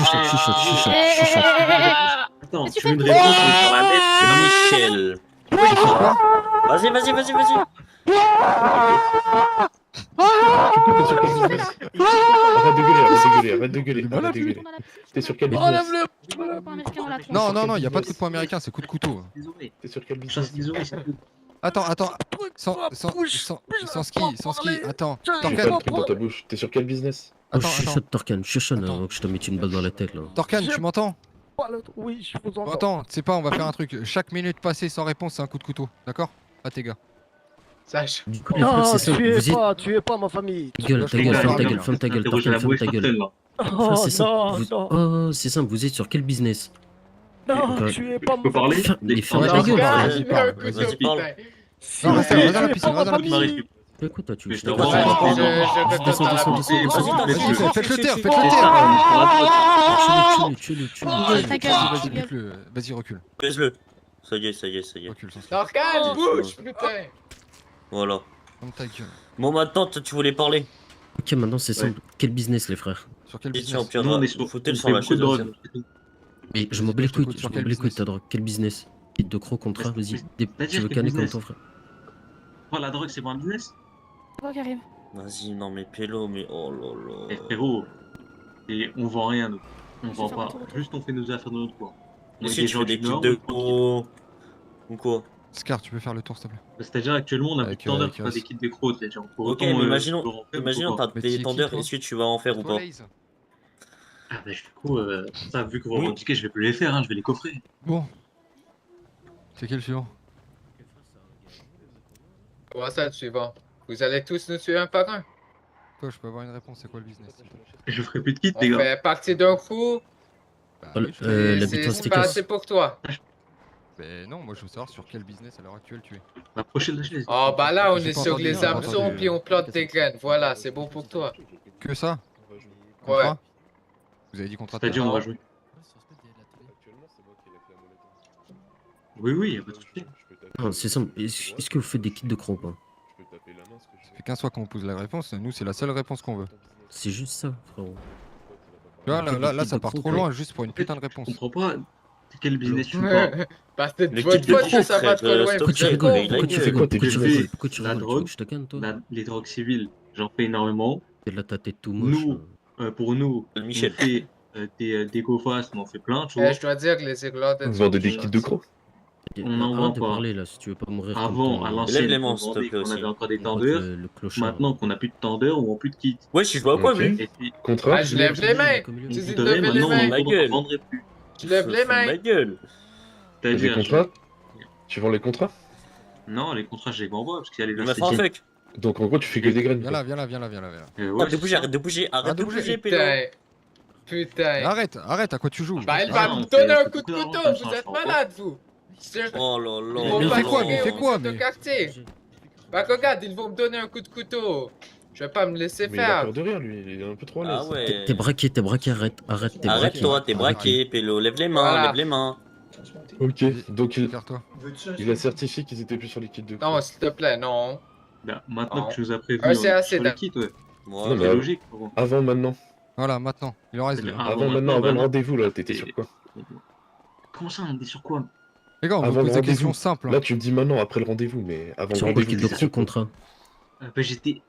chuchote. Attends, tu tu veux une fais réponse sur la tête? Michel. Vas-y, vas-y, vas-y, vas-y. Du coup, t'es sur quel business? Arrête de gueuler, arrête de gueuler. T'es sur quel business? Non, y a pas de coup de poing américain, c'est coup de couteau. T'es sur quel Chasse business? les oreilles, c'est tout. Attends, sans ski, attends, J'ai pas Torkan, de truc dans ta bouche. T'es sur quel business? attends, Chuchote, Torkan, chuchote Attends. avant que je te mette une balle dans la tête là. Torkan, tu m'entends? Oui, je vous entends. Attends, tu sais pas, on va faire un truc. Chaque minute passée sans réponse, c'est un coup de couteau, d'accord? À tes gars. Sache. Du coup, les frères, Non, c'est simple. Vous êtes. tuez pas ma famille. Ta gueule, ta gueule, ferme ta gueule, ferme ta gueule, Interroger Torkan, la ferme ta bouche gueule. là. Oh, Frère, c'est simple. non, Vous... non, Oh, c'est simple, vous êtes sur quel business? non, Ok. tuez pas Je peux ma parler? Ferme- mais ferme ta Non, gueule, vas-y, frère. parle, famille. Vas-y, Non, parle. reste à la piscine, reste à la piscine. Fais quoi, toi, tu veux que je te Mais casse je- la je- tête? Descends, descends, descends, descends. Vas-y, faites-le taire, faites-le C'est taire. Tue-le. Ta gueule, Vas-y, bute-le. Vas-y, recule. Baise-le. Ça y est. Recule, sans ski. Torkan, bouge, putain. Voilà. Ferme ta gueule. Bon, maintenant, toi, tu voulais parler. Ok, maintenant, c'est simple. Quel business, les frères? Sur quel Et tiens, au business? pire, Nous, on est sur faut-elle on sur fait la beaucoup de chaise. drogue. Mais je m'en bats les couilles, je m'en bats les couilles, ta drogue. Quel business? Kit de croc, contrat, vas-y. Tu veux canner comme ton frère? Toi, la drogue, c'est pas un business? Karim. Vas-y, non, mais Pélo, mais oh là Eh là. frérot, et on vend rien, nous. On Je vend vais pas. faire un tour. Juste on fait nos affaires de notre coin. On est Est-ce que des tu gens fais des du kits Nord, de on est tranquille. croc ou quoi? Scar, tu peux faire le tour, s'il te plaît? C'est-à-dire actuellement on a plus Avec, de tendeurs avec qui font des Iris. kits de crocs, c'est-à-dire pour Ok, autant, mais imaginons, Laurent fait, imaginons, pourquoi t'as Mais des t'es qui, tendeurs, toi? est-ce que tu vas en faire ou Toi, pas? Laze. Ah bah du coup, ça vu que vous Oui. revendiquez, je vais plus les faire, hein, je vais les coffrer. Bon. C'est quel suivant? Comment ça, le suivant? Vous allez tous nous tuer un par un? Toi, je peux avoir une réponse, c'est quoi le business? s'il te plaît? Je ferai plus de kits, On les gars. fait partie d'un coup Bah, Voilà, oui, je sais. l'habitant c'est pas Stécas. assez pour toi. Mais non, moi je veux savoir sur quel business à l'heure actuelle tu es. La prochaine chaise. Oh bah là, on J'ai est pas sur entendu, les j'ai pas hameçons entendu. puis on plante des graines. Voilà, c'est bon pour toi. Que ça? Ouais. Contrat? Vous avez dit contrat de C'est-à-dire on va travail? jouer. Oui, y a pas de souci. Non, c'est simple. Est-ce que vous faites des kits de croc ou pas? Ça fait 15 fois qu'on pose la réponse, nous c'est la seule réponse qu'on veut. C'est juste ça, frérot. Tu vois, On fait des là kits ça de part croc, trop ouais. loin juste pour une putain de Je réponse. comprends pas quel business tu parles. Parce que Le votre kit de faute que croc, ça va frère, trop loin. stop, Vous tu êtes rigoles, cons. il a Pourquoi tu fais quoi? T'es Pourquoi tu business? rigoles? Pourquoi tu La rigoles? Tu veux drogue, que je te canne, toi? Les drogues civiles, j'en fais énormément. T'es là, ta tête tout moche. Nous, pour nous, on Michel. fait des go-fast, mais on fait plein, tu vois. Je dois dire que les Irlandais... Vous vendez des kits de croc? On en vend Arrête de pas. parler là, si tu veux pas mourir comme Avant, ton- à Lève l'ancienne, les mains, on s'il te vendait plaît qu'on aussi. avait encore des On tendeurs. vote le clochard. Maintenant qu'on n'a plus de tendeurs, on vend plus de kits. Ouais, je vois quoi, Ok. mais. Et puis, Contrat? Ah, je lève les mains. Comme il on est. Tu dis de voudrait, lever les maintenant, mains. Ma on gueule. ne vendrait plus. Je lève les Ma mains. gueule. T'as des C'est-à-dire, contrats? Tu vends les contrats? non, les contrats, je les vends pas, parce qu'il y a les Il m'a fait un logistiques. fuck. Donc en gros, tu fais que des graines. Viens là, viens là, viens là, viens là. Ouais, Arrête de bouger, arrête de bouger, arrête de bouger, Pélo. Putain. Putain. Arrête, à quoi tu joues? Bah, elle Ah, va on me fait donner un beaucoup coup de d'argent couteau. comme Vous ça, êtes je crois. malade, vous. C'est- Oh là là. Ils vont Mais il pas fait quoi, tirer, mais il fait vous quoi, êtes au mais- quartier. Bah, regarde, ils vont me donner un coup de couteau. Je vais pas me laisser Mais il a faire. peur de rien, lui. Il est un peu trop à l'aise. Ah ouais. T'es braqué, arrête, t'es braqué. Arrête-toi, T'es braqué, Pélo. Lève les mains, Voilà. lève les mains. Ok, donc Écarte-toi. il a certifié qu'ils étaient plus sur les kits de Non, croc. s'il te plaît, non. Bah, maintenant Non. que tu nous as prévenu Ouais, c'est assez sur les d'un- kits, ouais. Moi, Non, mais- C'est logique. Pour moi. Avant, maintenant. Voilà, maintenant. Il en reste C'est-à-dire, deux. Ah, Avant, bon, maintenant, avant le maintenant. rendez-vous, là, t'étais sur quoi? Comment ça, on est sur quoi? Les gars, on Avant vous le pose des rendez-vous. questions simples. Là, tu me dis maintenant, après le rendez-vous, mais avant le Sur quoi rendez-vous, kit de t'étais croc sur quoi? contrat? Bah, j'étais.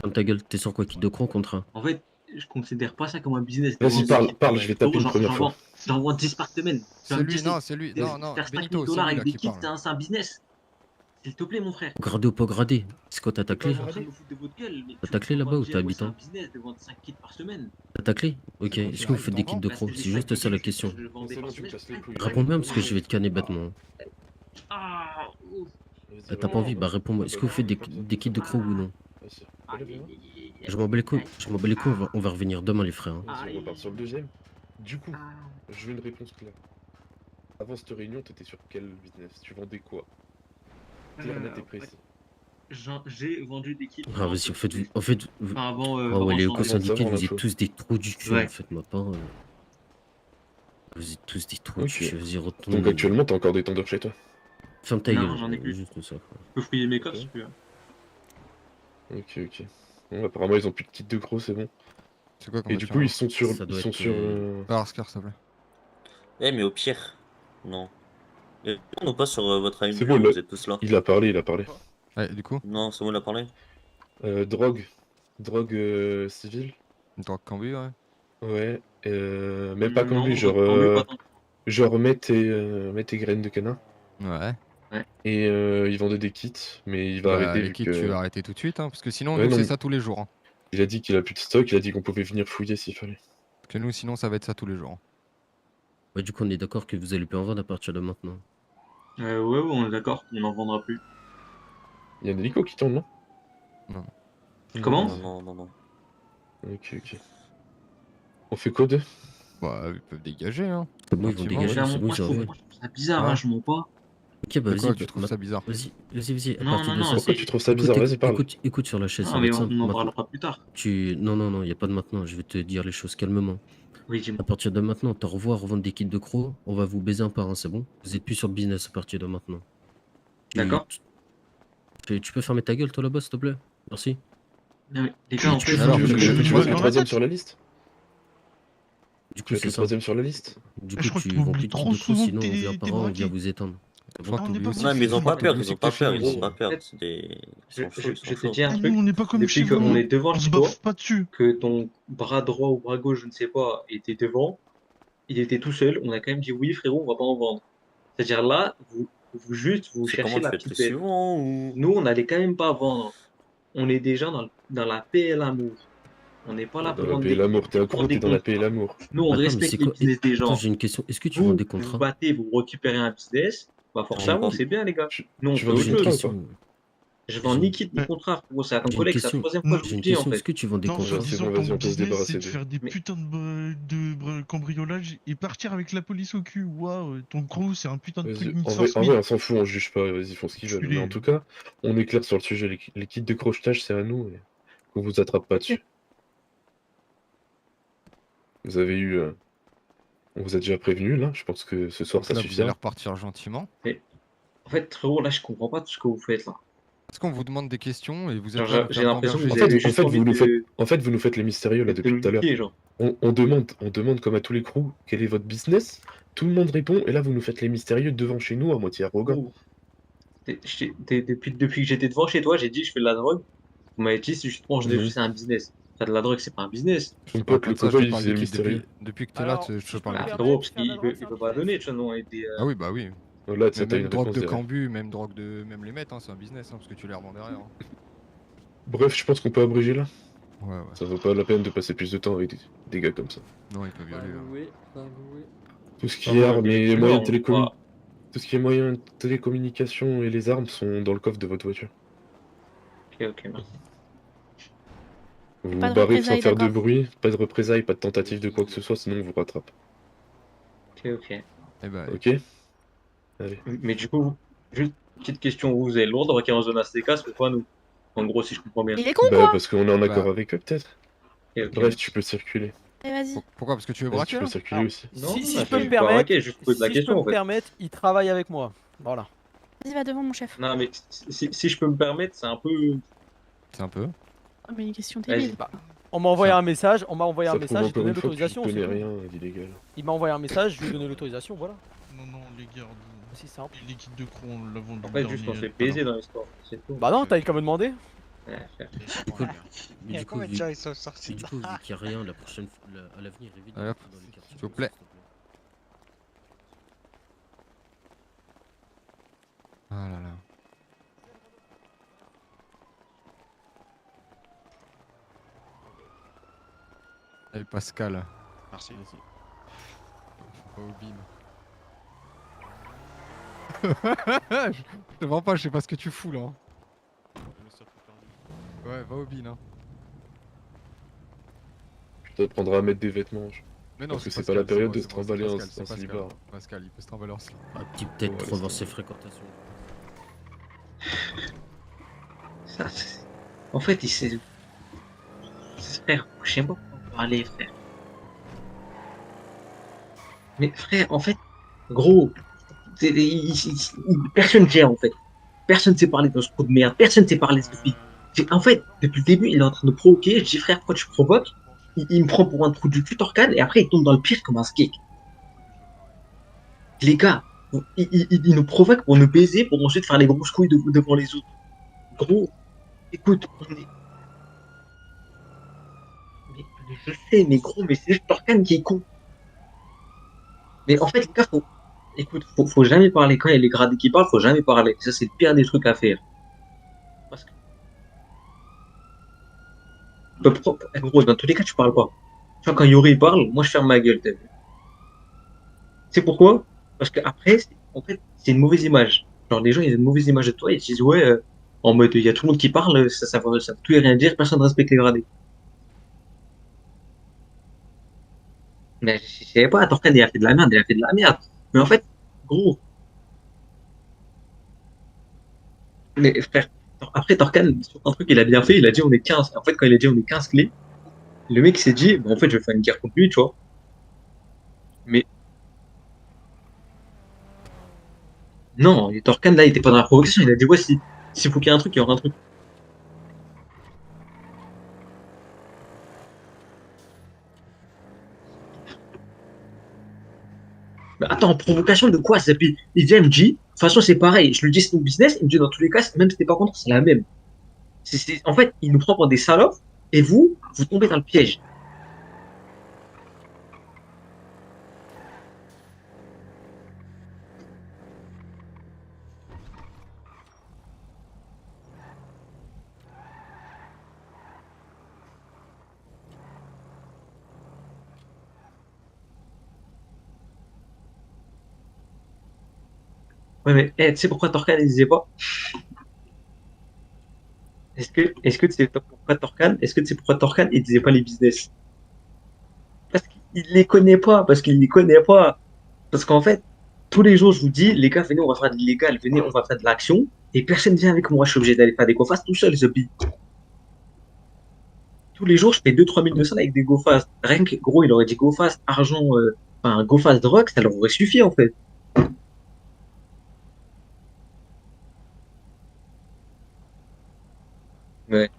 Ferme ta gueule, t'es sur quoi kit de croc contrat? En fait, je considère pas ça comme un business. Vas-y, parle, je vais taper une J'en- première j'en fois. vends- J'en vends 10 par semaine. C'est lui, non, c'est lui. Non, non, Faire 5 Benito, 000 c'est $ lui avec là des qui kits, parle. c'est un business. S'il te plaît, mon frère. Gradé ou pas gradé? C'est quoi, t'as ta clé? Je suis en train de me foutre de votre gueule, mais T'as tu ta clé peux là-bas pas ou me dire, t'es ouais, habitant? C'est un business de vendre 5 kits par semaine. T'as ta clé? Ok, C'est est-ce que vous faites des kits de Bah, croc? c'est C'est juste ça la question. Je le vendais C'est par bon, tu me semaine. casses les couilles. Réponds bien parce que je vais te canner bêtement. Ah, ouf. T'as pas envie? Bah réponds-moi. Est-ce que vous faites des kits de croc ou non? Je m'en bats les couilles. On va revenir demain les frères. hein. Vas-y, on repart sur le deuxième. Du coup, je veux une réponse claire. Avant cette réunion, t'étais sur quel business? Tu vendais quoi? Clair, net et précis. J'ai vendu des kits. Ah vas-y, en fait, vous... Enfin, avant. Ah ouais, les avant locaux janvier. syndiqués, avant vous êtes l'info. tous des trous du cul Ouais. en fait, ma part. Vous êtes tous des trous Ok. du cul, vas-y retourne. Donc actuellement, t'as encore des tendeurs chez toi? Ferme ta Non, gueule. j'en ai plus. Juste ça. Je peux fouiller mes coffres si tu veux. Ok. Bon, apparemment, ils ont plus de kits de gros, c'est bon. C'est quoi comme Et du voiture, coup, ils sont sur. Ça Ils doit sont être, sur. Alors, Scar, s'il te plaît. Eh, mais au pire, non. On n'est pas sur votre C'est réunion, bon, là. vous êtes tous là. Il a parlé, il a parlé. Ouais, du coup, Non, c'est bon, il a parlé. Drogue. Drogue civile. drogue Cambu, ouais. Ouais. Même pas comme Non, lui, genre. tant mieux, pas tant. Genre, mets tes graines de canard. Ouais. Et ils vendaient des kits, mais il va Bah, arrêter les vu kits, que. tu vas arrêter tout de suite, hein, parce que sinon, Ouais, nous, non, c'est mais- ça tous les jours. Hein. Il a dit qu'il a plus de stock, il a dit qu'on pouvait venir fouiller s'il fallait. Parce que nous, sinon, ça va être ça tous les jours. Hein. Ouais, du coup, on est d'accord que vous allez plus en vendre à partir de maintenant. Ouais, on est d'accord, on n'en vendra plus. Il y a un hélico qui tombe, non? Non. Comment? Non. Ok. On fait quoi d'eux? Bah, ils peuvent dégager, hein. C'est bon, ils vont Effectivement, dégager, Clairement, c'est bon, moi, je j'ai trouve envoyé. ça bizarre, Ah. hein, je mens pas. Ok, bah Pourquoi vas-y. tu trouves ça bizarre? Vas-y, à Non, partir non, de non, ça. Pourquoi tu trouves ça bizarre? Vas-y, parle. Écoute sur la chaise, ça Non, va mais être on simple. en Maintenant, parlera plus tard. Non, il n'y a pas de maintenant, je vais te dire les choses calmement. Oui, dis-moi. À partir de maintenant, t'as revoir revendre des kits de crocs, on va vous baiser un par un, c'est bon? Vous êtes plus sur le business à partir de maintenant. D'accord. Tu peux fermer ta gueule, toi là-bas, s'il te plaît? Merci. Non, mais les gars, en fait, Alors, Tu veux je- être le troisième sur la liste? Du Tu coup, veux être c'est le ça. troisième sur la liste? Du Je coup, crois que tu tu vends oublies plus de kits trop de crocs, souvent sinon que on vient t'es par un, on vient braqué. vous éteindre. Je crois que on t'oublies est pas aussi. Non, mais ils ont pas que peur, t'oublies ils ont aussi pas que peur, t'es ils chez ont pas eux. peur. C'est des. Ils sont chauds, ils je sont te chauds. dis un Ah, truc. nous, on n'est pas comme chez Depuis vous. qu'on est devant On chez se toi, baffe pas dessus. que ton bras droit ou bras gauche, je ne sais pas, était devant, il était tout seul, on a quand même dit oui, frérot, on va pas en vendre. C'est-à-dire là, vous C'est cherchez comment tu la fais très petite bête. souvent ou. Nous, on n'allait quand même pas vendre. On est déjà dans la paix et l'amour. On n'est pas là Dans pour la vendre paix et des, l'amour, t'es pour accro, des t'es dans la paix et contrats. l'amour. Nous, on Attends, mais respecte c'est les quoi? business des Attends, gens. j'ai une question. Est-ce que tu vends Vous, des vous contrats? battez, vous récupérez un business, bah forcément, vends- c'est bien, les gars. Tu Nous, on tu fait vends Moi, des autre j'ai une chose. contrats ou pas? question. Je vends ni kit ni contrat, frérot. C'est à ton J'ai une collègue, c'est la question. troisième fois que je J'ai vous une le dis, en question. fait. Est-ce que tu vends des Non, contrats? c'est soi-disant, bon, vas-y, ton on peut se business, débarrasser c'est de d'eux. faire des Mais- putains de cambriolages et partir avec la police au cul. Waouh, ton crew, c'est un putain de truc Vas-y, Need en for vrai, Speed. on s'en fout, on juge pas, vas-y, ils font ce qu'ils veulent. Mais en Enculé. tout cas, on est clair sur le sujet. Les kits de crochetage, c'est à nous et qu'on vous attrape pas dessus. Vous avez eu. On vous a déjà prévenu, là. Je pense que ce soir, Donc ça là, vous allez suffira. repartir gentiment. En fait, frérot, là, je comprends pas tout ce que vous faites, là. Est-ce qu'on vous demande des questions et vous êtes Genre, là à nous j'ai faire l'impression que gamberger? vous avez juste envie Vous nous faites les mystérieux, là, de depuis nous tout à l'heure. niquer, genre. On demande, comme à tous les crews, quel est votre business. Tout le monde répond, et là, vous nous faites les mystérieux devant chez nous, à moitié arrogant. Ouh. Depuis que j'étais devant chez toi, j'ai dit je fais de la drogue. Vous m'avez dit c'est justement Mhm. c'est un business. Faire de la drogue, c'est pas un business. Mon Je parle pote, pas le de ça, je cowboy, te il parle faisait des le kits mystérieux. depuis que t'es là, Alors, je si te je parle peux des me kits. Frérot, permettre, parce faire de qu'il la drogue, il c'est un peut pas business. donner, tu vois, non, et Ah oui, bah oui. Là, t'as Mais une même drogue réponse de derrière. cambu, même drogue de. Même les mettre, hein, c'est un business, hein, parce que tu les revends derrière. Hein. Bref, je pense qu'on peut abréger là. Ouais, ouais. Ça vaut pas la peine de passer plus de temps avec des gars comme ça. Non, il peut violer. Hein. Tout ce qui Ah est ouais, armes mais et tu vois, moyens on de télécommunication. va- Tout ce qui est moyens de télécommunication et les armes sont dans le coffre de votre voiture. Ok, merci. Vous Pas de vous barrez sans représailles, faire de d'accord. bruit, pas de représailles, pas de tentative de quoi que ce soit, sinon on vous rattrape. Ok. Eh ben, Ok? Allez. Mais du coup, juste petite question, vous avez le droit de braquer en zone ACK, ou pas nous? En gros, si je comprends bien. Il est con, Bah, quoi. parce qu'on est en accord Bah. avec eux, peut-être. Ok, ok. Bref, tu peux circuler. Allez, vas-y. pourquoi? Parce que tu veux Vas-y, braquer tu peux là circuler Alors, aussi. Non, si bah, je peux je me vais pas permettre, braquer, je pose la si je question, peux en me fait. permettre, il travaille avec moi. Voilà. Vas-y, va devant, mon chef. Non, mais si je peux me permettre, c'est un peu. C'est un peu. Ah, mais une question Vas-y. débile. Bah, on m'a envoyé Ça- un message, on m'a envoyé Ça un prouve message, j'ai encore donné une fois que tu l'autorisation. connais c'est tout. rien d'illégal. Il m'a envoyé un message, je lui ai donné l'autorisation, voilà. Non, non, les gars, C'est simple. les kits de crew, on l'a vendu. En fait, juste on se fait baiser dans l'histoire. C'est tout. Bah non, t'as qu'à me demander. Ouais, frère. Mais du coup, vu ils sont sortis mais du coup, vu qu'il n'y a rien, la prochaine fois, à l'avenir, évite Allez, hop, d'entrer dans les quartiers. s'il vous plaît. Ah là là. Allez, Pascal. Merci. Pas au bim. Je te mens pas, je sais pas ce que tu fous là. hein. Ouais, va au bin. Hein. Tu t'apprendras à mettre des vêtements. Mais Parce que c'est Pascal, pas la période moi, de se moi, trimballer en Pascal, c'est slibard. Pascal, il peut se trimballer en slip. Ah, petit peut-être Ouais, revoir c'est- ses fréquentations. En fait, il s'est. Frère, je sais pas comment parler, frère. Mais frère, en fait, gros, personne ne gère en fait. Personne ne sait parler dans ce coup de merde. Personne ne sait parler de lui. En fait, depuis le début, il est en train de provoquer. Je dis frère, pourquoi tu provoques? il me prend pour un trou du cul, Torcan, et après il tombe dans le pire comme un skate. Les gars, il nous provoque pour nous baiser, pour ensuite faire les grosses couilles devant les autres. Gros, écoute, je sais, mais gros, mais c'est juste Torcan qui est con. Mais en fait, les gars, écoute, faut jamais parler. Quand il y a les gradés qui parlent, faut jamais parler. Ça, c'est le pire des trucs à faire. Parce que, gros, dans tous les cas, tu parles pas. Tu vois, quand Yuri parle, moi, je ferme ma gueule, t'as vu. C'est pourquoi? Parce que après, en fait, c'est une mauvaise image. Genre, les gens, ils ont une mauvaise image de toi, ils se disent, ouais, en mode, il y a tout le monde qui parle, ça veut tout et rien dire, personne ne respecte les gradés. Mais je savais pas, Torcan, il a fait de la merde, il a fait de la merde. Mais en fait, gros, mais frère, après Torcan, sur un truc il a bien fait, il a dit on est 15. En fait, quand il a dit on est 15 clés, le mec s'est dit, bon, en fait, je vais faire une guerre contre lui, tu vois. Mais non, et Torcan, là, il était pas dans la provocation, il a dit, ouais, s'il faut qu'il y ait un truc, il y aura un truc. Mais attends, provocation de quoi? Il vient, il me dit, de toute façon, c'est pareil, je lui dis c'est ton business, il me dit, dans tous les cas, même si t'es pas contre, c'est la même. En fait, il nous prend pour des salopes, et vous tombez dans le piège. Ouais, mais tu sais pourquoi Torcan, il disait pas? Est-ce que tu sais pourquoi Torcan, il disait pas les business? Parce qu'il les connaît pas, parce qu'il les connaît pas. Parce qu'en fait, tous les jours, je vous dis, les gars, venez, on va faire de l'illégal, venez, on va faire de l'action, et personne vient avec moi, je suis obligé d'aller faire des go fast tout seul, Zombie. Tous les jours, je fais 2-3 000 de ça avec des go fast. Rien que, gros, il aurait dit go fast, argent, enfin, go fast drogue, ça leur aurait suffi, en fait. Ouais,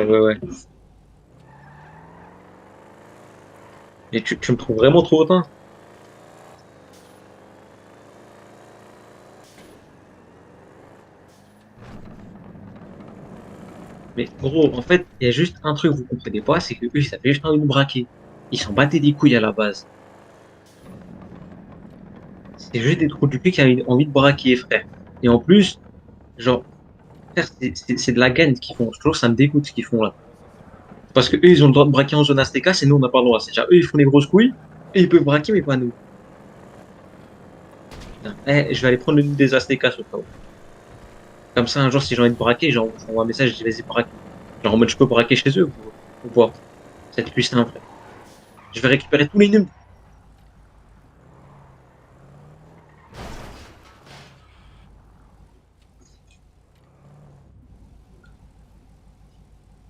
ouais, ouais. Et tu me trouves vraiment trop hautain. Mais gros, en fait, il y a juste un truc que vous comprenez pas, c'est que eux, ils avaient juste envie de nous braquer. Ils s'en battaient des couilles à la base. C'est juste des trous du cul qui avaient envie de braquer, frère. Et en plus, genre, frère, c'est de la gagne qu'ils font. Toujours, ça me dégoûte ce qu'ils font là. Parce que eux, ils ont le droit de braquer en zone ASTK, et nous, on n'a pas le droit. C'est-à-dire, eux, ils font les grosses couilles, et ils peuvent braquer, mais pas nous. Putain. Je vais aller prendre le nom des ASTK, ce cas où. Comme ça, un jour, si j'ai envie de braquer, genre, j'envoie un message, je dis, vas-y, braque. Genre, en mode, je peux braquer chez eux, ou pas. C'est plus simple. Je vais récupérer tous les numéros.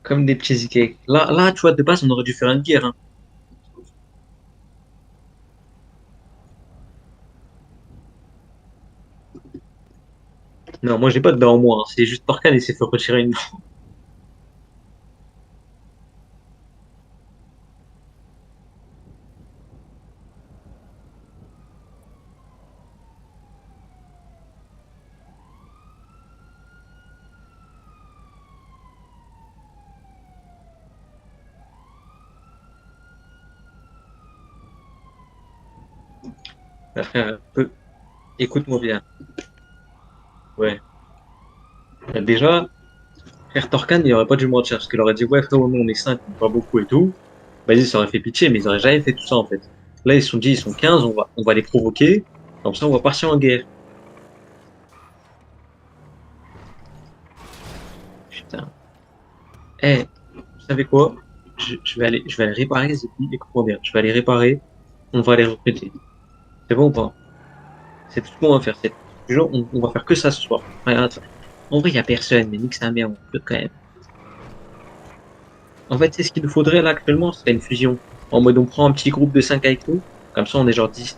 Comme des petits cakes. Là, tu vois, de base, on aurait dû faire une guerre, hein. Non, moi, j'ai pas de dents en moi, hein. C'est juste Torcan et s'est fait retirer une dent. Frère, écoute-moi bien. Ouais. Déjà, frère Torcan, il aurait pas dû mentir, parce qu'il aurait dit, ouais, frère, nous, on est 5, on est pas beaucoup et tout. Vas-y, ça aurait fait pitié, mais ils auraient jamais fait tout ça, en fait. Là, ils se sont dit, ils sont 15, on va les provoquer, comme ça, on va partir en guerre. Eh, vous savez quoi? Je vais aller réparer les épis, écoute-moi bien. Je vais aller réparer, on va les recruter. C'est bon ou pas? C'est tout ce qu'on va faire. Genre, on va faire que ça ce soir. Regarde. En vrai, il y a personne, mais nique sa mère, on peut quand même. En fait, c'est ce qu'il nous faudrait là actuellement, c'est une fusion. En mode, on prend un petit groupe de 5 avec nous, comme ça on est genre 10.